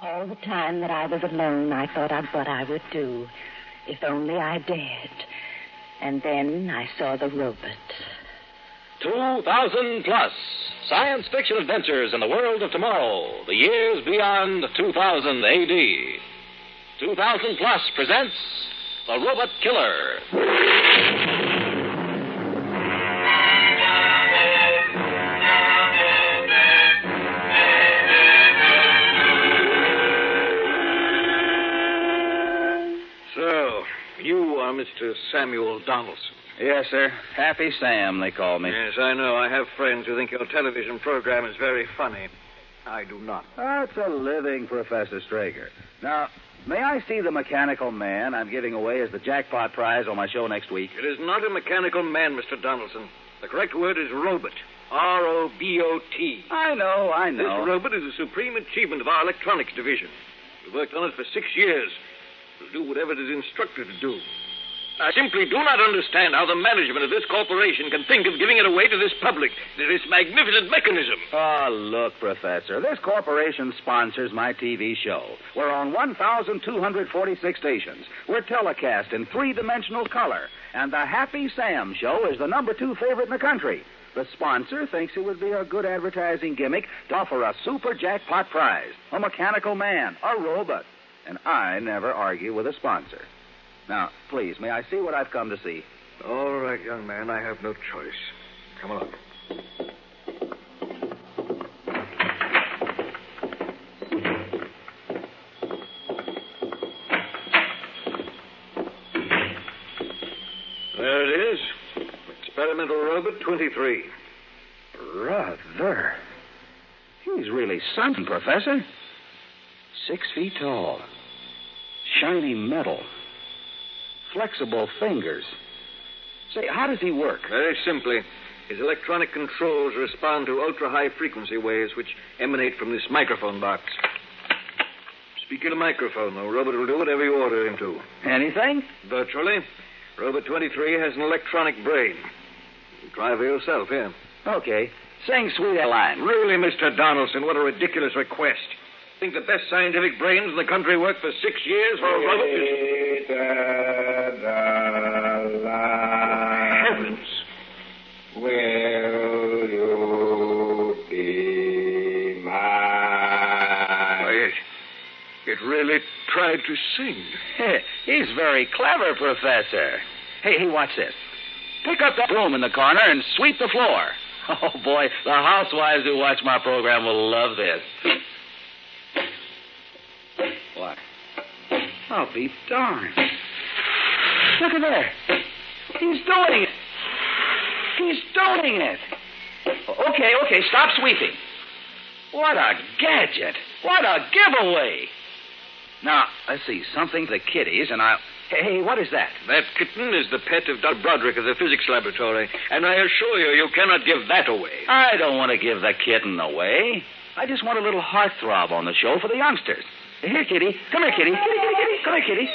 All the time that I was alone, I thought of what I would do, if only I dared. And then I saw the robot. 2000 plus. Science fiction adventures in the world of tomorrow. The years beyond 2000 AD. 2000 plus presents The Robot Killer. So, you are Mr. Samuel Donaldson. Yes, sir. Happy Sam, they call me. Yes, I know. I have friends who think your television program is very funny. I do not. That's a living, Professor Strager. Now, may I see the mechanical man I'm giving away as the jackpot prize on my show next week? It is not a mechanical man, Mr. Donaldson. The correct word is robot. R-O-B-O-T. I know. This robot is a supreme achievement of our electronics division. We've worked on it for 6 years. It'll do whatever it is instructed to do. I simply do not understand how the management of this corporation can think of giving it away to this public, to this magnificent mechanism. Oh, look, Professor, this corporation sponsors my TV show. We're on 1,246 stations. We're telecast in three-dimensional color. And the Happy Sam show is the number 2 favorite in the country. The sponsor thinks it would be a good advertising gimmick to offer a super jackpot prize, a mechanical man, a robot. And I never argue with a sponsor. Now, please, may I see what I've come to see? All right, young man, I have no choice. Come along. There it is. Experimental robot 23. Rather. He's really something, Professor. 6 feet tall. Shiny metal. Flexible fingers. Say, how does he work? Very simply. His electronic controls respond to ultra-high frequency waves which emanate from this microphone box. Speak in a microphone. The robot will do whatever you order him to. Anything? Virtually. Robot 23 has an electronic brain. You try for yourself, here. Okay. Sing Sweet Line. Really, Mr. Donaldson, what a ridiculous request. Think the best scientific brains in the country worked for 6 years for a robot Heavens. Will you be mine? It really tried to sing. He's very clever, Professor. Hey, watch this. Pick up that broom in the corner and sweep the floor. Oh, boy, the housewives who watch my program will love this. What? I'll be darned. Look at there. He's doing it. He's doing it. Okay, stop sweeping. What a gadget. What a giveaway. Now, let's see, something for the kiddies, and I'll... Hey, what is that? That kitten is the pet of Dr. Broderick of the physics laboratory, and I assure you, you cannot give that away. I don't want to give the kitten away. I just want a little heartthrob on the show for the youngsters. Here, Kitty. Come here, Kitty. Kitty. Come here, Kitty.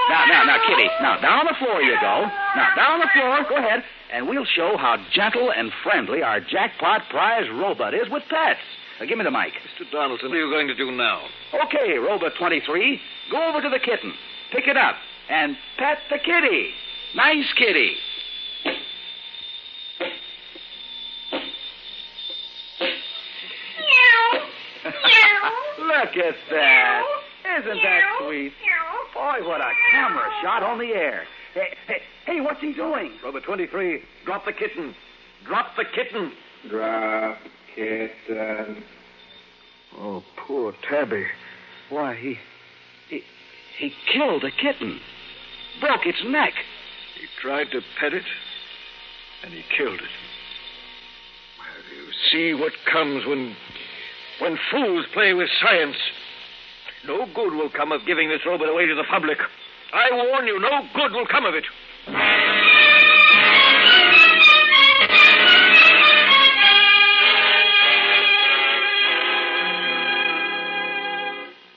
Now, Kitty. Now, down on the floor you go. Now, down on the floor. Go ahead. And we'll show how gentle and friendly our jackpot prize robot is with pets. Now, give me the mic. Mr. Donaldson, what are you going to do now? Okay, Robot 23. Go over to the kitten. Pick it up. And pet the kitty. Nice kitty. Look at that. Isn't that sweet? Boy, what a camera shot on the air. Hey, what's he doing? Robot 23, drop the kitten. Drop the kitten. Drop kitten. Oh, poor Tabby. Why, he killed a kitten. Broke its neck. He tried to pet it, and he killed it. Well, you see what comes when fools play with science. No good will come of giving this robot away to the public. I warn you, no good will come of it.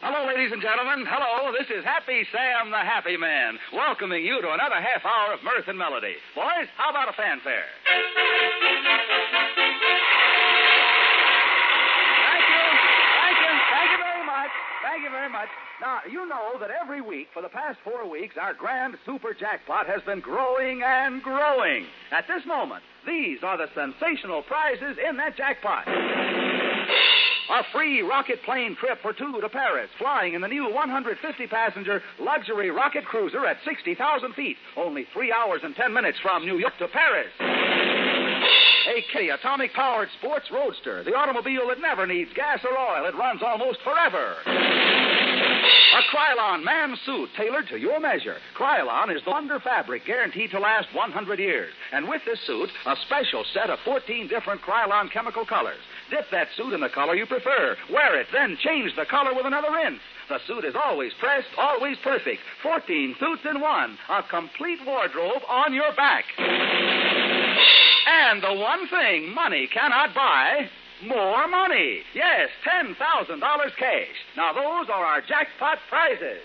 Hello, ladies and gentlemen. Hello, this is Happy Sam the Happy Man, welcoming you to another half hour of mirth and melody. Boys, how about a fanfare? Thank you. much. Now, you know that every week for the past 4 weeks, our grand super jackpot has been growing and growing. At this moment, these are the sensational prizes in that jackpot. A free rocket plane trip for 2 to Paris, flying in the new 150-passenger luxury rocket cruiser at 60,000 feet, only 3 hours and 10 minutes from New York to Paris. A Kitty atomic-powered sports roadster, the automobile that never needs gas or oil. It runs almost forever. A Krylon man suit tailored to your measure. Krylon is the wonder fabric guaranteed to last 100 years. And with this suit, a special set of 14 different Krylon chemical colors. Dip that suit in the color you prefer. Wear it, then change the color with another rinse. The suit is always pressed, always perfect. 14 suits in one. A complete wardrobe on your back. And the one thing money cannot buy, more money. Yes, $10,000 cash. Now, those are our jackpot prizes.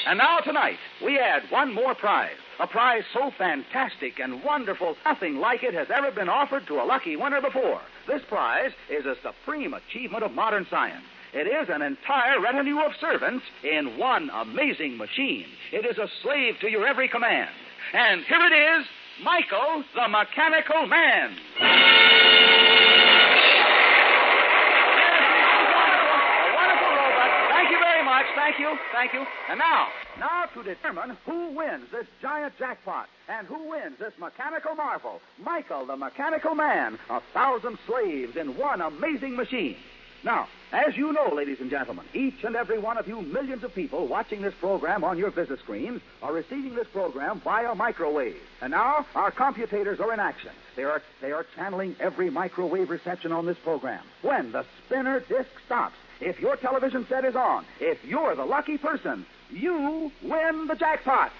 And now, tonight, we add one more prize. A prize so fantastic and wonderful, nothing like it has ever been offered to a lucky winner before. This prize is a supreme achievement of modern science. It is an entire retinue of servants in one amazing machine. It is a slave to your every command. And here it is, Michael, the Mechanical Man. A wonderful robot. Thank you very much. Thank you. And now to determine who wins this giant jackpot and who wins this mechanical marvel, Michael, the Mechanical Man, 1,000 slaves in one amazing machine. Now, as you know, ladies and gentlemen, each and every one of you millions of people watching this program on your visit screens are receiving this program via microwave. And now our computators are in action. They are channeling every microwave reception on this program. When the spinner disc stops, if your television set is on, if you're the lucky person, you win the jackpot.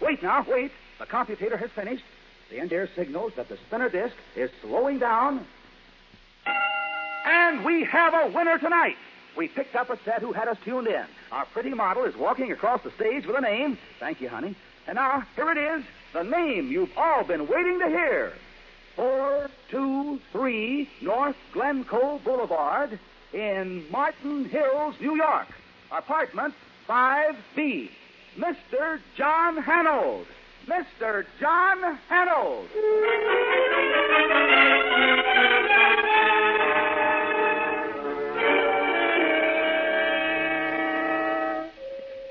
Wait. The computator has finished. The engineer signals that the spinner disc is slowing down. And we have a winner tonight. We picked up a set who had us tuned in. Our pretty model is walking across the stage with a name. Thank you, honey. And now, here it is, the name you've all been waiting to hear. 423 North Glencoe Boulevard in Martin Hills, New York. Apartment 5B. Mr. John Hanold. Mr. John Hanold.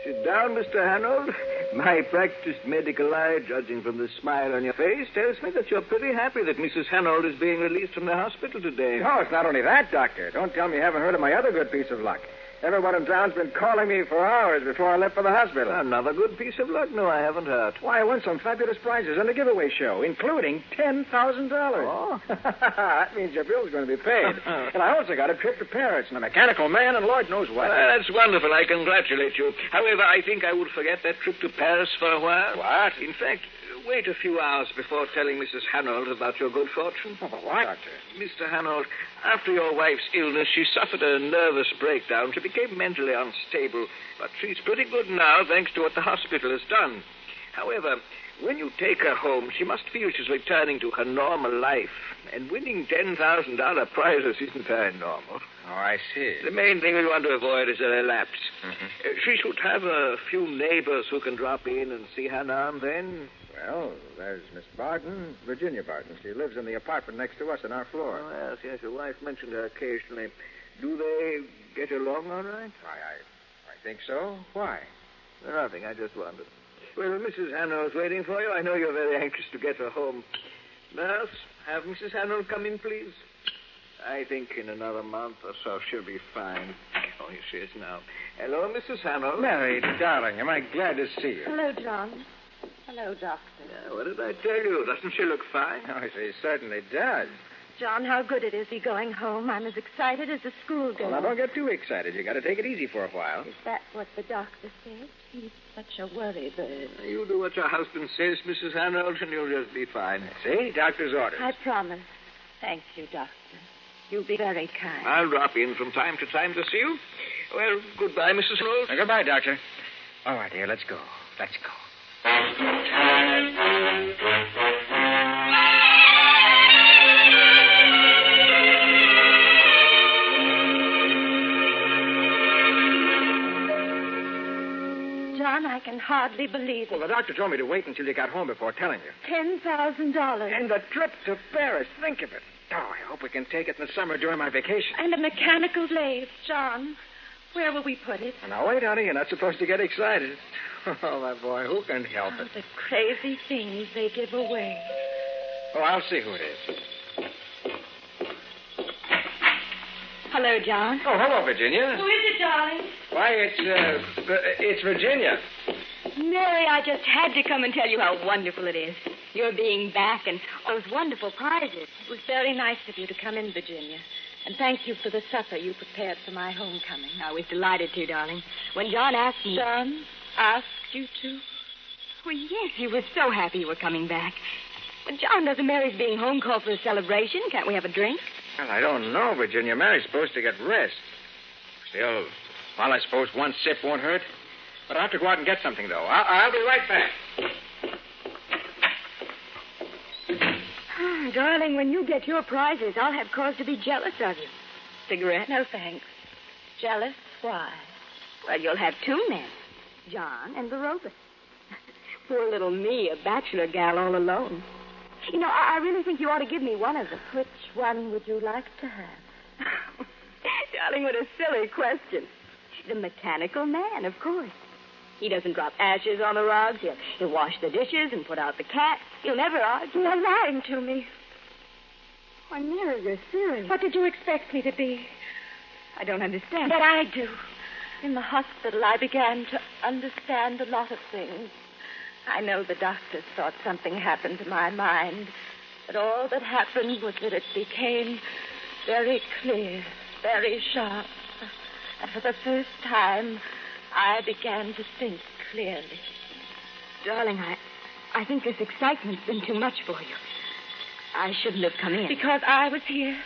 Sit down, Mr. Hanold. My practiced medical eye, judging from the smile on your face, tells me that you're pretty happy that Mrs. Hanold is being released from the hospital today. No, it's not only that, Doctor. Don't tell me you haven't heard of my other good piece of luck. Everyone in town's been calling me for hours before I left for the hospital. Another good piece of luck? No, I haven't heard. Why, I won some fabulous prizes on the giveaway show, including $10,000. Oh? That means your bill's going to be paid. And I also got a trip to Paris and a mechanical man and Lord knows what. That's wonderful. I congratulate you. However, I think I would forget that trip to Paris for a while. What? In fact, wait a few hours before telling Mrs. Hanold about your good fortune. Oh, what, Doctor? Mr. Hanold, after your wife's illness, she suffered a nervous breakdown. She became mentally unstable, but she's pretty good now, thanks to what the hospital has done. However, when you take her home, she must feel she's returning to her normal life. And winning $10,000 prizes isn't very normal. Oh, I see. The main thing we want to avoid is a relapse. She should have a few neighbors who can drop in and see her now and then. Well, there's Miss Barton, Virginia Barton. She lives in the apartment next to us on our floor. Oh, yes, your wife mentioned her occasionally. Do they get along all right? I think so. Why? Nothing, I just wondered. Well, Mrs. Hanold's waiting for you. I know you're very anxious to get her home. Nurse, have Mrs. Hanold come in, please. I think in another month or so she'll be fine. Oh, here she is now. Hello, Mrs. Hanold. Mary, darling, am I glad to see you. Hello, John. Hello, Doctor. Yeah, what did I tell you? Doesn't she look fine? Oh, she certainly does. John, how good it is to be going home. I'm as excited as a schoolgirl. Well, now, don't get too excited. You got to take it easy for a while. Is that what the doctor said? He's such a worry bird. You do what your husband says, Mrs. Hanold, and you'll just be fine. See? Doctor's orders. I promise. Thank you, Doctor. You'll be very kind. I'll drop in from time to time to see you. Well, goodbye, Mrs. Hanold. Goodbye, Doctor. All right, dear, let's go. Let's go. can hardly believe Well, it. the doctor told me to wait until you got home before telling you. $10,000. And the trip to Paris. Think of it. Oh, I hope we can take it in the summer during my vacation. And a mechanical lathe. John, where will we put it? Now, wait, honey. You're not supposed to get excited. Oh, my boy, who can help Oh, it? the crazy things they give away. Oh, I'll see who it is. Hello, John. Oh, hello, Virginia. Who is it, darling? Why, it's Virginia. Mary, I just had to come and tell you how wonderful it is. Your being back and those wonderful prizes. It was very nice of you to come in, Virginia. And thank you for the supper you prepared for my homecoming. I was delighted to, darling. When John asked me... John asked you to? Well, yes, he was so happy you were coming back. But John, doesn't Mary's being home call for a celebration? Can't we have a drink? Well, I don't know, Virginia. Mary's supposed to get rest. Still, well, I suppose one sip won't hurt. But I'll have to go out and get something, though. I'll be right back. Darling, when you get your prizes, I'll have cause to be jealous of you. Cigarette? No, thanks. Jealous? Why? Well, you'll have two men, John and the robot. Poor little me, a bachelor gal all alone. You know, I really think you ought to give me one of them. Which one would you like to have? Darling, what a silly question. The mechanical man, of course. He doesn't drop ashes on the rugs. He'll wash the dishes and put out the cat. He'll never argue. You're lying to me. Why, Mary, you're serious. What did you expect me to be? I don't understand. But I do. In the hospital, I began to understand a lot of things. I know the doctors thought something happened to my mind, but all that happened was that it became very clear, very sharp. And for the first time, I began to think clearly. Darling, I think this excitement's been too much for you. I shouldn't have come in. Because I was here?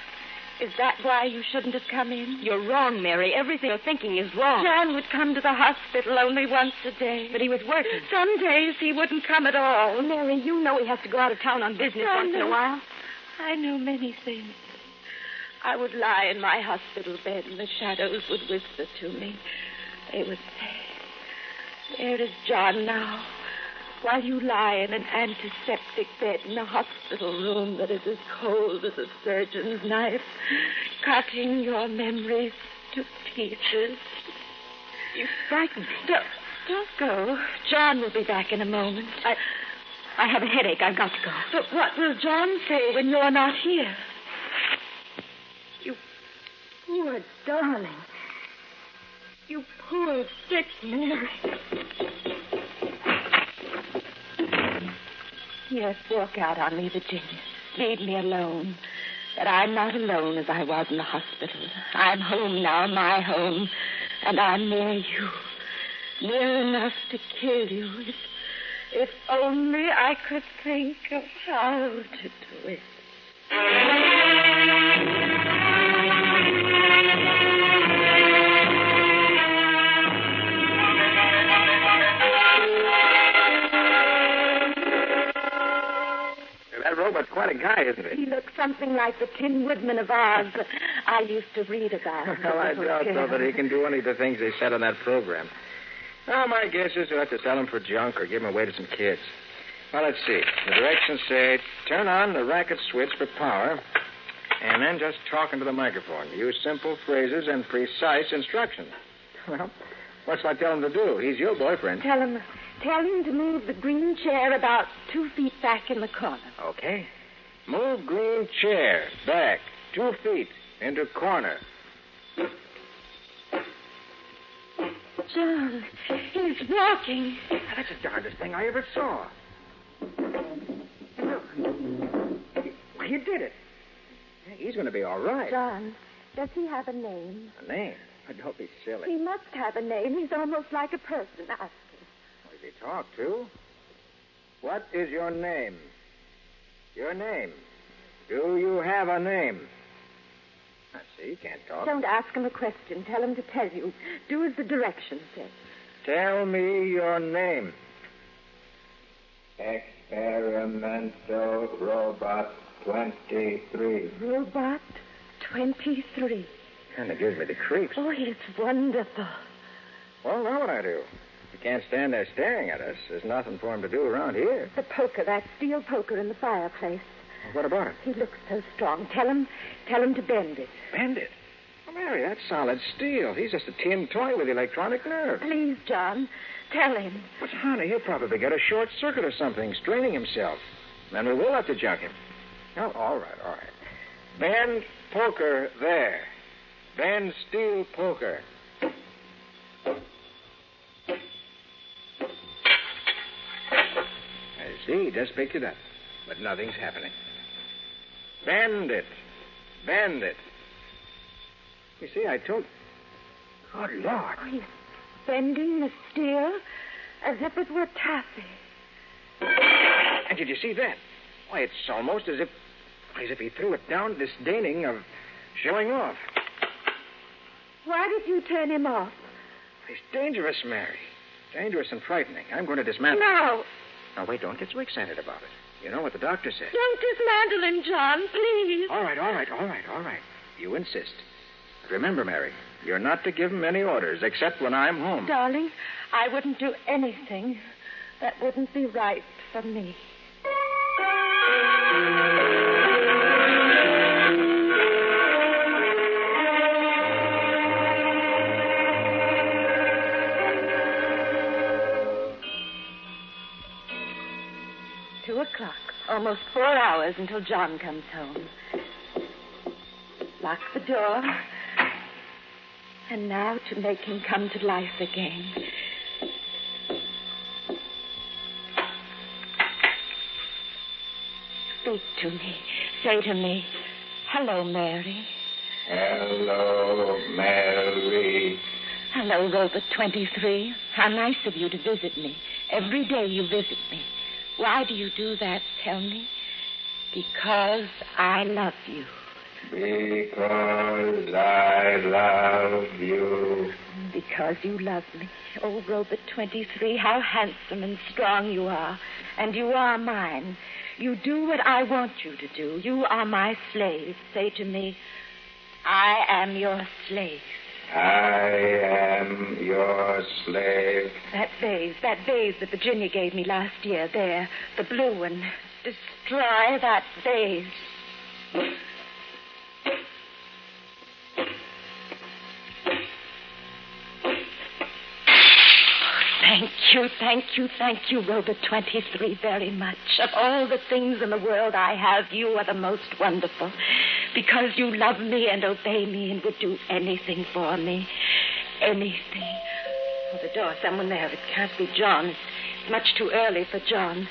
Is that why you shouldn't have come in? You're wrong, Mary. Everything you're thinking is wrong. John would come to the hospital only once a day. But he was working. Some days he wouldn't come at all. Mary, you know he has to go out of town on business once in a while. I know many things. I would lie in my hospital bed and the shadows would whisper to me. They would say, "Where is John now?" While you lie in an antiseptic bed in a hospital room that is as cold as a surgeon's knife, cutting your memories to pieces. You frighten me. Don't go. John will be back in a moment. I have a headache. I've got to go. But what will John say when you're not here? You poor darling. You poor sick Mary. Yes, walk out on me, Virginia. Leave me alone. That I'm not alone as I was in the hospital. I'm home now, my home, and I'm near you. Near enough to kill you. If only I could think of how to do it. That robot's quite a guy, isn't he? He looks something like the Tin Woodman of Oz that I used to read about. Well, I doubt, though, that he can do any of the things they said on that program. Well, my guess is you'll have to sell him for junk or give him away to some kids. Well, let's see. The directions say, turn on the racket switch for power, and then just talk into the microphone. Use simple phrases and precise instructions. Well, what's I tell him to do? He's your boyfriend. Tell him to move the green chair about 2 feet back in the corner. Okay. Move green chair back 2 feet into corner. John, he's walking. That's the darndest thing I ever saw. Look. Why, you did it. He's going to be all right. John, does he have a name? A name? Oh, don't be silly. He must have a name. He's almost like a person. Ask him. What does he talk to? What is your name? Your name. Do you have a name? I see, he can't talk. Don't ask him a question. Tell him to tell you. Do as the directions say. Tell me your name. Experimental Robot 23. Robot 23. Kind of gives me the creeps. Oh, it's wonderful. Well, now what I do? You can't stand there staring at us. There's nothing for him to do around here. The poker, that steel poker in the fireplace. What about it? He looks so strong. Tell him to bend it. Bend it? Oh, Mary, that's solid steel. He's just a tin toy with electronic nerves. Please, John, tell him. But, honey, he'll probably get a short circuit or something, straining himself. Then we will have to junk him. Oh, all right. Bend poker there. Bend steel poker. I see. Just picked it up. But nothing's happening. Bend it. You see, I told... Good Lord. Oh, he's bending the steel as if it were taffy. And did you see that? Why, it's almost as if he threw it down, disdaining of showing off. Why did you turn him off? He's dangerous, Mary. Dangerous and frightening. I'm going to dismantle him. No. Now, wait, don't get so excited about it. You know what the doctor said. Don't dismantle him, John, please. All right. You insist. But remember, Mary, you're not to give him any orders except when I'm home. Darling, I wouldn't do anything that wouldn't be right for me. 2 o'clock. Almost 4 hours until John comes home. Lock the door. And now to make him come to life again. Speak to me. Say to me, hello, Mary. Hello, Mary. Hello, Robert 23. How nice of you to visit me. Every day you visit me. Why do you do that, tell me? Because I love you. Because I love you. Because you love me. Oh, Robert 23, how handsome and strong you are. And you are mine. You do what I want you to do. You are my slave. Say to me, I am your slave. I am your slave. That vase that Virginia gave me last year, there, the blue one. Destroy that vase. Thank you, Robert 23, very much. Of all the things in the world I have, you are the most wonderful. Because you love me and obey me and would do anything for me. Anything. Oh, the door, someone there. It can't be John. It's much too early for John.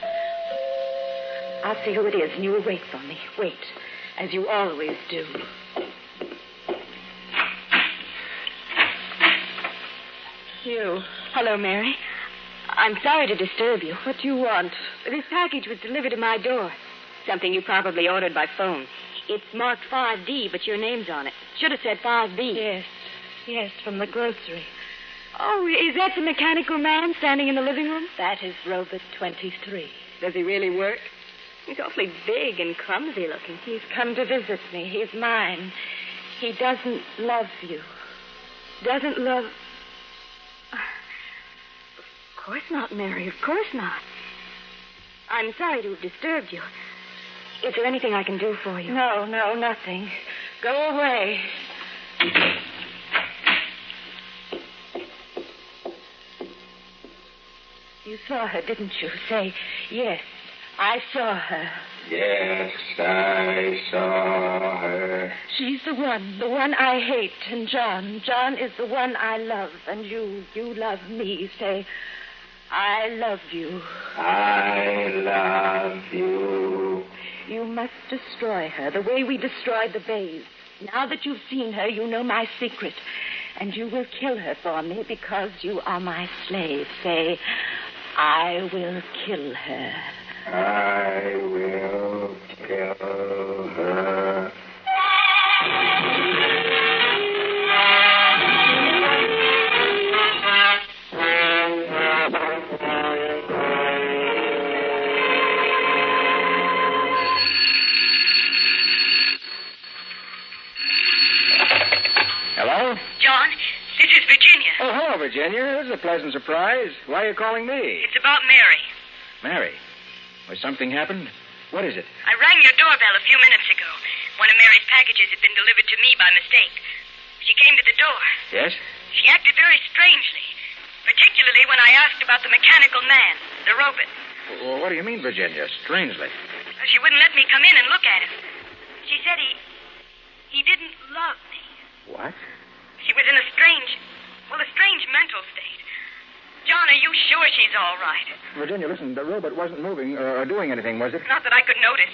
I'll see who it is, and you will wait for me. Wait, as you always do. You. Hello, Mary. I'm sorry to disturb you. What do you want? This package was delivered to my door. Something you probably ordered by phone. It's marked 5D, but your name's on it. Should have said 5B. Yes, from the grocery. Oh, is that the mechanical man standing in the living room? That is Robert 23. Does he really work? He's awfully big and clumsy looking. He's come to visit me. He's mine. He doesn't love you. Doesn't love... Of course not, Mary. Of course not. I'm sorry to have disturbed you. Is there anything I can do for you? No, nothing. Go away. You saw her, didn't you? Say, yes, I saw her. Yes, I saw her. She's the one I hate. And John is the one I love. And you love me. Say, I love you. I love you. You must destroy her the way we destroyed the vase. Now that you've seen her, you know my secret. And you will kill her for me because you are my slave. Say, I will kill her. I will kill her. Hello? John, This is Virginia. Oh, hello, Virginia. This is a pleasant surprise. Why are you calling me? It's about Mary. Mary. Has something happened? What is it? I rang your doorbell a few minutes ago. One of Mary's packages had been delivered to me by mistake. She came to the door. Yes? She acted very strangely, particularly when I asked about the mechanical man, the robot. Well, what do you mean, Virginia? Strangely. She wouldn't let me come in and look at him. She said he didn't love me. What? She was in a strange mental state. John, are you sure she's all right? Virginia, listen, the robot wasn't moving or doing anything, was it? Not that I could notice.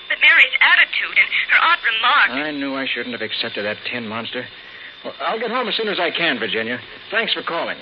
But Mary's attitude and her odd remarks. I knew I shouldn't have accepted that tin monster. Well, I'll get home as soon as I can, Virginia. Thanks for calling.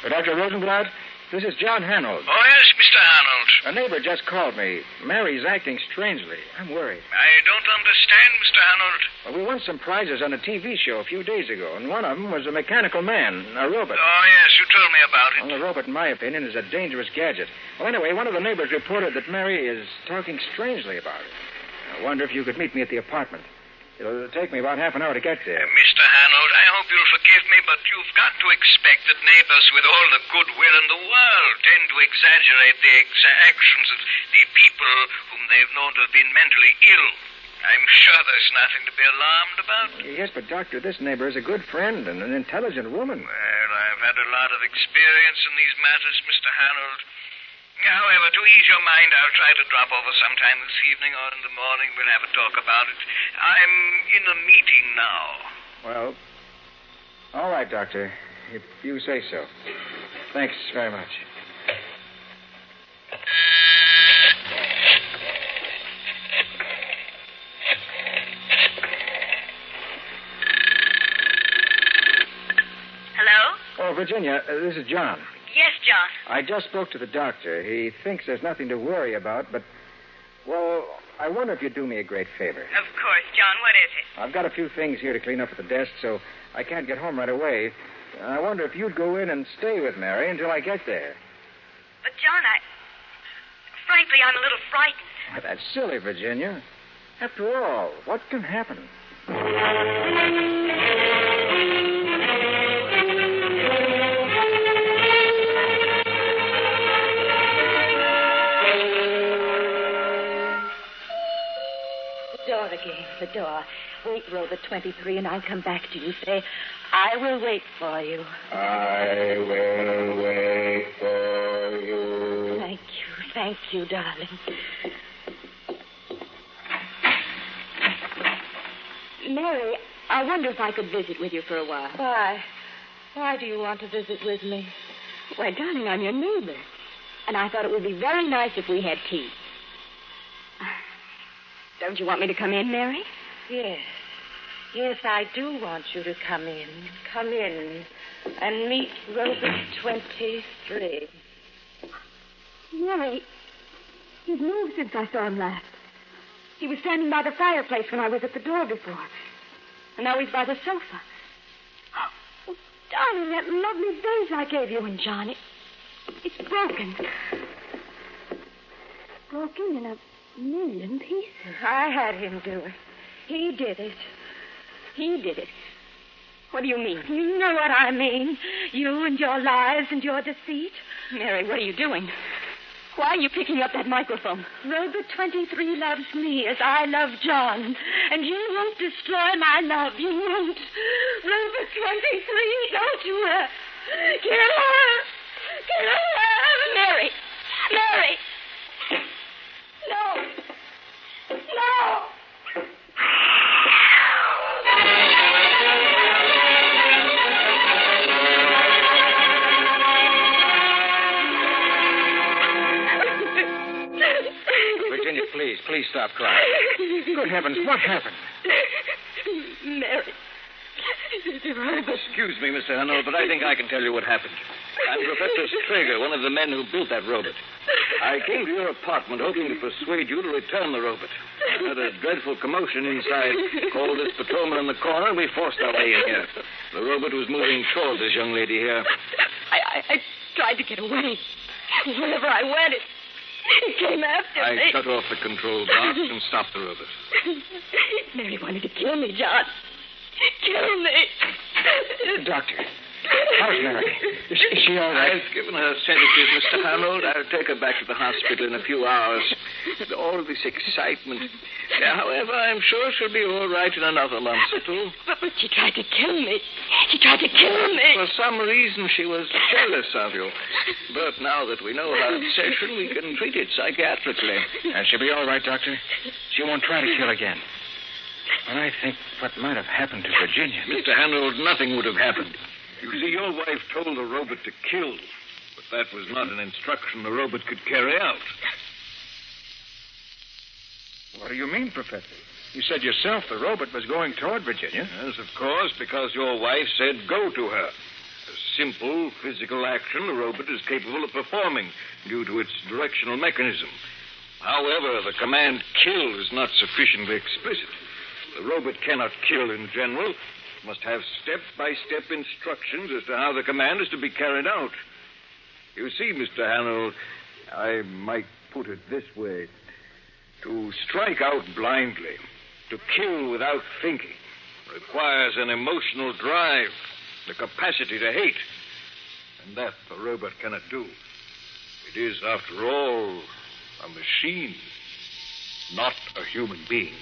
Hello? Dr. Rosenblatt, this is John Hanold. Oh, yes, Mr. Arnold. A neighbor just called me. Mary's acting strangely. I'm worried. I don't understand, Mr. Arnold. Well, we won some prizes on a TV show a few days ago, and one of them was a mechanical man, a robot. Oh, yes, you told me about it. Well, the robot, in my opinion, is a dangerous gadget. Well, anyway, one of the neighbors reported that Mary is talking strangely about it. I wonder if you could meet me at the apartment. It'll take me about half an hour to get there. Mr. Hanold, I hope you'll forgive me, but you've got to expect that neighbors with all the goodwill in the world tend to exaggerate the actions of the people whom they've known to have been mentally ill. I'm sure there's nothing to be alarmed about. Yes, but, Doctor, this neighbor is a good friend and an intelligent woman. Well, I've had a lot of experience in these matters, Mr. Hanold. However, to ease your mind, I'll try to drop over sometime this evening or in the morning. We'll have a talk about it. I'm in a meeting now. Well, all right, Doctor, if you say so. Thanks very much. Hello? Oh, Virginia, this is John. Yes, John. I just spoke to the doctor. He thinks there's nothing to worry about, but, well, I wonder if you'd do me a great favor. Of course, John. What is it? I've got a few things here to clean up at the desk, so I can't get home right away. I wonder if you'd go in and stay with Mary until I get there. But, John, frankly, I'm a little frightened. Why, that's silly, Virginia. After all, what can happen? Again, the door. Wait, Robot 23, and I'll come back to you. Say, I will wait for you. I will wait for you. Thank you, darling. Mary, I wonder if I could visit with you for a while. Why? Why do you want to visit with me? Why, darling, I'm your neighbor. And I thought it would be very nice if we had tea. Don't you want me to come in, Mary? Yes. Yes, I do want you to come in. Come in and meet Robot 23. Mary, he's moved since I saw him last. He was standing by the fireplace when I was at the door before. And now he's by the sofa. Oh, darling, that lovely vase I gave you and John, it's broken. Broken in a million pieces. I had him do it. He did it. He did it. What do you mean? You know what I mean. You and your lies and your deceit. Mary, what are you doing? Why are you picking up that microphone? Robot 23 loves me as I love John. And you won't destroy my love. You won't. Robot 23, don't you kill her. Kill her. Mary. Mary. No. No. Virginia, please stop crying. Good heavens, what happened? Mary. Excuse me, Mr. Hanold, but I think I can tell you what happened. I'm Professor Strager, one of the men who built that robot. I came to your apartment hoping to persuade you to return the robot. I heard a dreadful commotion inside, called this patrolman in the corner, and we forced our way in here. The robot was moving towards this young lady here. I tried to get away. Wherever I went, it came after me. I shut off the control box and stopped the robot. Mary wanted to kill me, John. Kill me. Doctor, how's Mary? Is she all right? I've given her sedative, Mr. Arnold. I'll take her back to the hospital in a few hours. All this excitement. However, I'm sure she'll be all right in another month or two. But she tried to kill me. She tried to kill me. For some reason, she was jealous of you. But now that we know her obsession, we can treat it psychiatrically. And she'll be all right, Doctor. She won't try to kill again. But I think what might have happened to Virginia... Mr. Arnold, nothing would have happened. You see, your wife told the robot to kill. But that was not an instruction the robot could carry out. What do you mean, Professor? You said yourself the robot was going toward Virginia. Yes, of course, because your wife said go to her. A simple physical action the robot is capable of performing due to its directional mechanism. However, the command kill is not sufficiently explicit. The robot cannot kill in general. It must have step-by-step instructions as to how the command is to be carried out. You see, Mr. Arnold, I might put it this way. To strike out blindly, to kill without thinking, requires an emotional drive, the capacity to hate. And that the robot cannot do. It is, after all, a machine, not a human being.